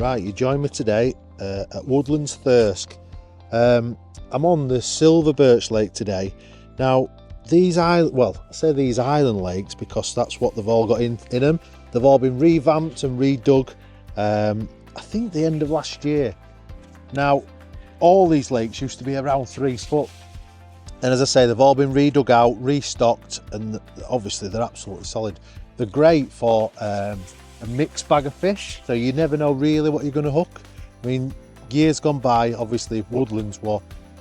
Right, you join me today at Woodlands Thirsk. I'm on the Silver Birch Lake today. Now, I say these island lakes because that's what they've all got in them. They've all been revamped and redug, I think the end of last year. Now, all these lakes used to be around 3 foot. And as I say, they've all been redug out, restocked, and obviously they're absolutely solid. They're great for a mixed bag of fish, so you never know really what you're going to hook. I mean, years gone by, obviously Woodlands were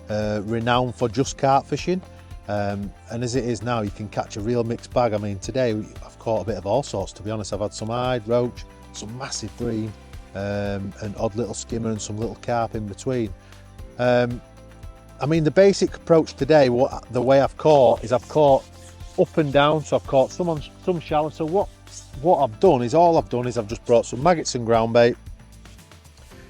renowned for just carp fishing, and as it is now, you can catch a real mixed bag. I mean, today I've caught a bit of all sorts, to be honest. I've had some hide, roach, some massive bream, an odd little skimmer and some little carp in between. I mean, the basic approach today, the way I've caught is I've caught up and down, so I've caught some shallow. So what I've done is I've just brought some maggots and ground bait,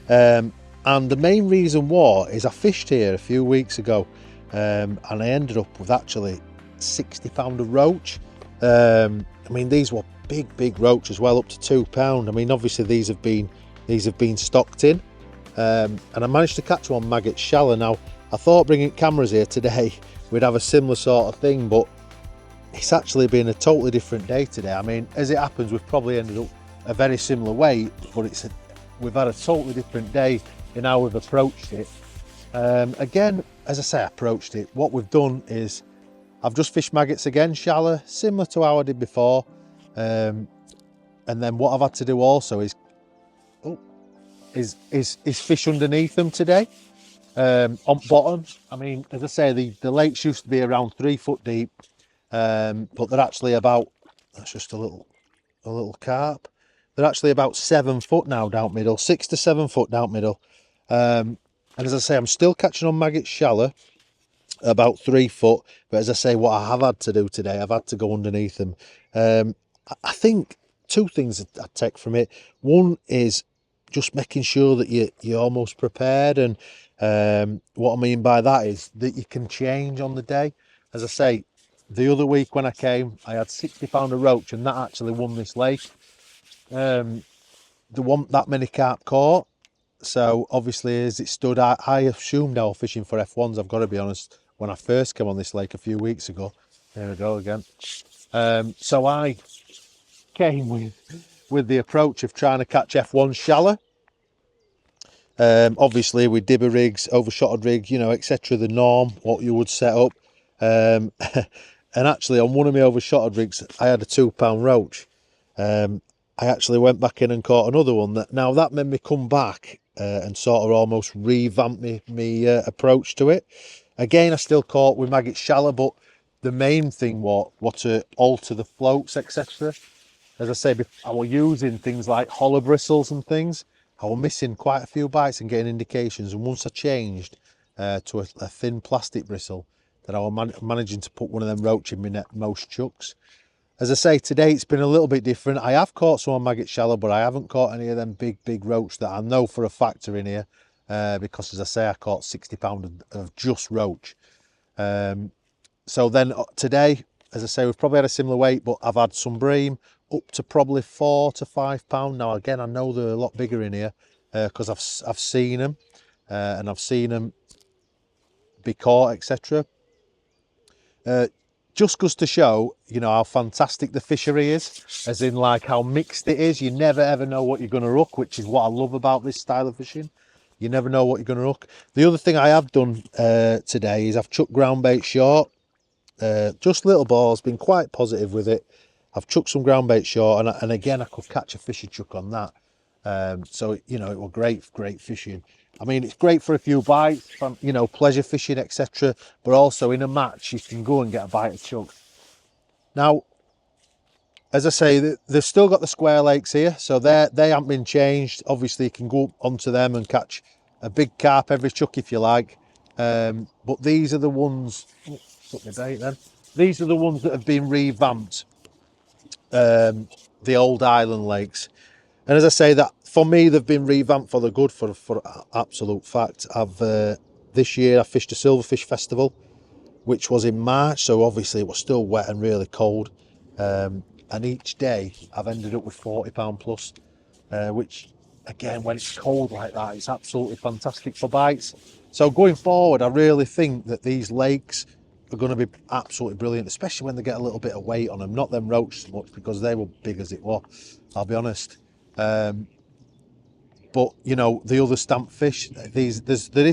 and the main reason is I fished here a few weeks ago, and I ended up with actually 60 pound of roach. I mean, these were big roach as well, up to 2 pound. I mean, obviously these have been stocked in, and I managed to catch one maggot shallow. Now, I thought bringing cameras here today we'd have a similar sort of thing, but it's actually been a totally different day today. I mean, as it happens, we've probably ended up a very similar weight, but we've had a totally different day in how we've approached it. Again, as I say, approached it. What we've done is I've just fished maggots again, shallow, similar to how I did before. And then what I've had to do also is fish underneath them today. On bottom. I mean, as I say, the lakes used to be around 3 foot deep, but they're actually about, that's just a little carp, they're actually about 7 foot now down middle, 6 to 7 foot down middle. And as I say, I'm still catching on maggots shallow, about 3 foot, but as I say, what I have had to do today, I've had to go underneath them. I think two things I take from it. One is just making sure that you're almost prepared, and what I mean by that is that you can change on the day. As I say, the other week when I came, I had 60 pound of roach, and that actually won this lake. There weren't that many carp caught, so obviously as it stood, I assumed I was fishing for F1s, I've got to be honest, when I first came on this lake a few weeks ago. There we go again. So I came with the approach of trying to catch F1 shallow. Obviously with dibber rigs, overshotted rig, etc., the norm, what you would set up. And actually on one of my overshotted rigs, I had a 2 pound roach. I actually went back in and caught another one. That made me come back and sort of almost revamp me approach to it. Again, I still caught with maggots shallow, but the main thing was to alter the floats, etc. As I say, I was using things like hollow bristles and things. I was missing quite a few bites and getting indications, and once I changed to a thin plastic bristle, that I was managing to put one of them roach in my net most chucks. As I say, today it's been a little bit different. I have caught some on maggot shallow, but I haven't caught any of them big roach that I know for a fact are in here, because as I say, I caught 60 pound of just roach. So then today, as I say, we've probably had a similar weight, but I've had some bream up to probably 4 to 5 pound. Now again, I know they're a lot bigger in here because I've seen them, and I've seen them be caught, etc. Just goes to show, how fantastic the fishery is, as in like how mixed it is. You never ever know what you're going to hook, which is what I love about this style of fishing. You never know what you're going to hook. The other thing I have done today is I've chucked ground bait short, just little balls, been quite positive with it. I've chucked some ground bait short, and again I could catch a fishing chuck on that. So it was great fishing. I mean, it's great for a few bites, pleasure fishing, etc. But also in a match, you can go and get a bite of chuck. Now, as I say, they've still got the square lakes here, so they haven't been changed. Obviously, you can go onto them and catch a big carp every chuck if you like. But these are the ones. Took my bait then. These are the ones that have been revamped. The old island lakes, and as I say, that for me they've been revamped for the good, for absolute fact. This year I fished a silverfish festival, which was in March, so obviously it was still wet and really cold, and each day I've ended up with 40 pound plus, which again, when it's cold like that, it's absolutely fantastic for bites. So going forward, I really think that these lakes are going to be absolutely brilliant, especially when they get a little bit of weight on them. Not them roach so much, because they were big as it was, I'll be honest. But you know, the other stamp fish, there is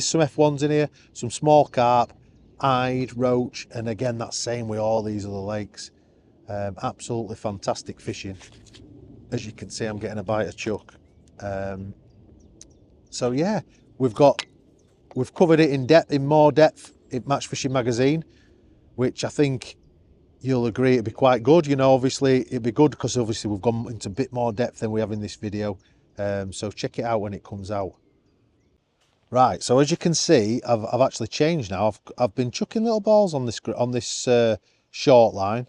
some F1s in here, some small carp, eyed, roach, and again, that's same with all these other lakes. Absolutely fantastic fishing. As you can see, I'm getting a bite of chuck. So yeah, we've covered it in more depth in Match Fishing magazine, which I think you'll agree it'd be quite good. You know, obviously it'd be good because obviously we've gone into a bit more depth than we have in this video. So check it out when it comes out. Right, so as you can see, I've actually changed now. I've been chucking little balls on this short line,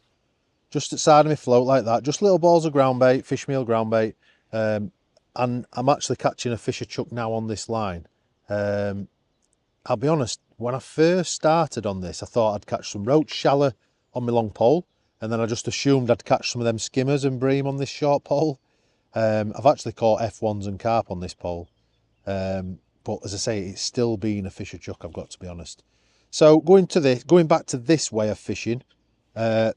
just at the side of my float like that. Just little balls of ground bait, fish meal ground bait, and I'm actually catching a fish or chuck now on this line. I'll be honest, when I first started on this, I thought I'd catch some roach shallow on my long pole, and then I just assumed I'd catch some of them skimmers and bream on this short pole. I've actually caught F1s and carp on this pole, but as I say, it's still been a fish or chuck, I've got to be honest. So going back to this way of fishing, the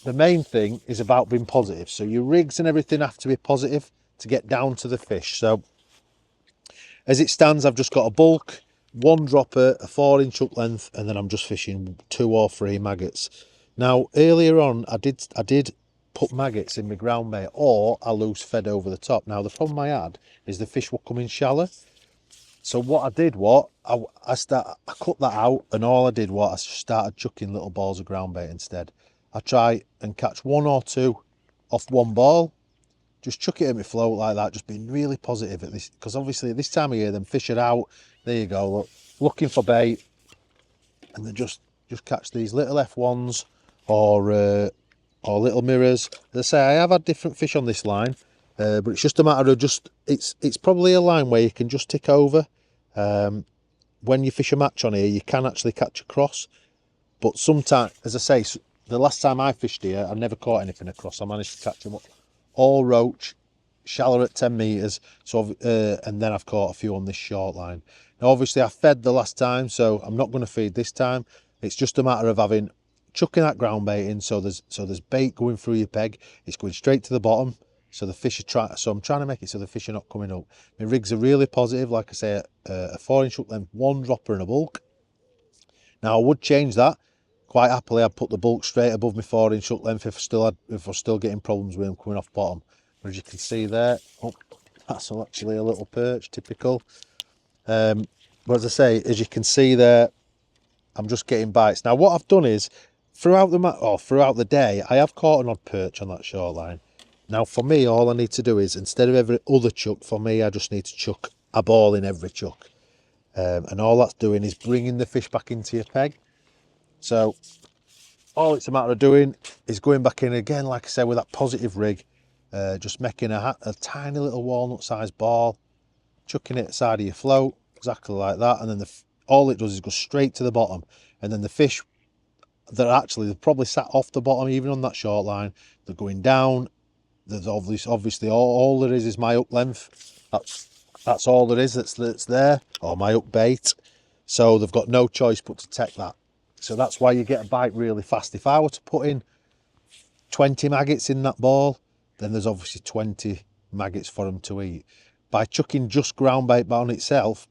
main thing is about being positive. So your rigs and everything have to be positive to get down to the fish. So as it stands, I've just got a bulk, one dropper, a 4-inch hook length, and then I'm just fishing 2 or 3 maggots. Now earlier on, I did put maggots in my ground bait, or I loose fed over the top. Now the problem I had is the fish were coming shallow. So what I did was, I cut that out, and all I did was I started chucking little balls of ground bait instead. I try and catch 1 or 2 off one ball, just chuck it at my float like that, just being really positive at this, because obviously at this time of year, them fish are out. There you go, look, looking for bait, and then just catch these little F1s or little mirrors. As I say, I have had different fish on this line, but it's just a matter of it's probably a line where you can just tick over. When you fish a match on here, you can actually catch a cross, but sometimes, as I say, the last time I fished here, I never caught anything across. I managed to catch them up, all roach, shallow at 10 metres, so and then I've caught a few on this short line. Now obviously I fed the last time, so I'm not going to feed this time. It's just a matter of chucking that ground bait in, so there's bait going through your peg. It's going straight to the bottom, so the fish are so I'm trying to make it so the fish are not coming up. My rigs are really positive, like I say, a 4-inch hook length, 1 dropper and a bulk. Now I would change that quite happily. I'd put the bulk straight above my 4-inch hook length if I was still getting problems with them coming off bottom. But as you can see there, oh, that's actually a little perch, typical. But as I say, as you can see there, I'm just getting bites. Now what I've done is, throughout the day, I have caught an odd perch on that short line. Now for me, all I need to do is, instead of every other chuck, for me, I just need to chuck a ball in every chuck. And all that's doing is bringing the fish back into your peg. So all it's a matter of doing is going back in again, like I said, with that positive rig, just making a tiny little walnut sized ball, chucking it at the side of your float, exactly like that, and then all it does is go straight to the bottom, and then the fish, they're probably sat off the bottom even on that short line, they're going down. There's obviously all there is my hook length. That's all there is that's there, or my hook bait. So they've got no choice but to take that. So that's why you get a bite really fast. If I were to put in 20 maggots in that ball, then there's obviously 20 maggots for them to eat. By chucking just ground bait by itself,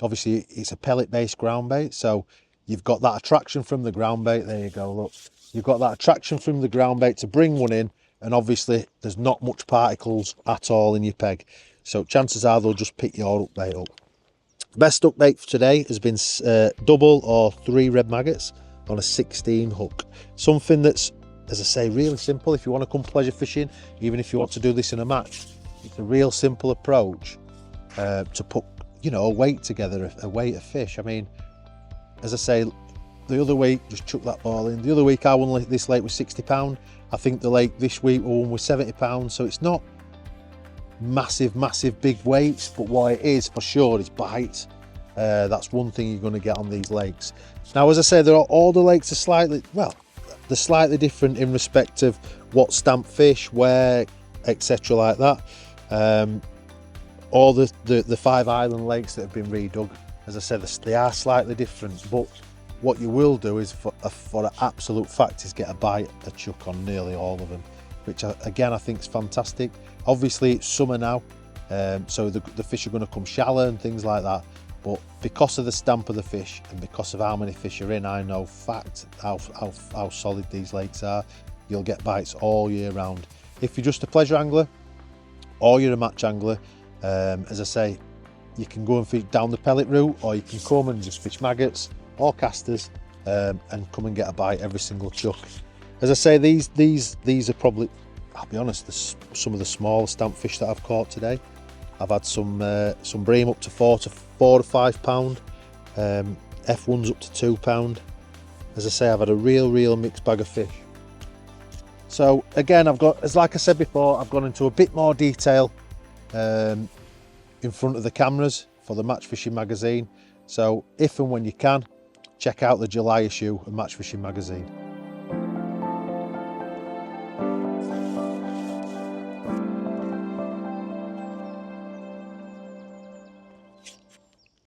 obviously it's a pellet based ground bait, so you've got that attraction from the ground bait. There you go, look, you've got that attraction from the ground bait to bring one in, and obviously there's not much particles at all in your peg, so chances are they'll just pick your hook bait up. Best hook bait for today has been double or 3 red maggots on a 16 hook. Something that's, as I say, really simple. If you want to come pleasure fishing, even if you want to do this in a match, it's a real simple approach to put, you know, a weight together, a weight of fish. I mean, as I say, the other week, just chuck that ball in. The other week I won this lake with £60. I think the lake this week won with £70. So it's not massive big weights, but what it is for sure is bites. That's one thing you're going to get on these lakes. Now, as I say, all the lakes are slightly different in respect of what stamp fish, where, etc. like that. all the 5 island lakes that have been redug, as I said, they are slightly different, but what you will do is for an absolute fact is get a bite of chuck on nearly all of them, which again I think is fantastic. Obviously it's summer now, so the fish are going to come shallow and things like that, but because of the stamp of the fish and because of how many fish are in, I know fact how solid these lakes are. You'll get bites all year round. If you're just a pleasure angler or you're a match angler, as I say, you can go and fish down the pellet route, or you can come and just fish maggots or casters, and come and get a bite every single chuck. As I say, these are probably, I'll be honest, some of the smaller stamp fish that I've caught today. I've had some bream up to 4 to 5 pound, F1s up to 2 pound. As I say, I've had a real mixed bag of fish. So again, like I said before, I've gone into a bit more detail in front of the cameras for the Match Fishing magazine. So if and when you can, check out the July issue of Match Fishing magazine.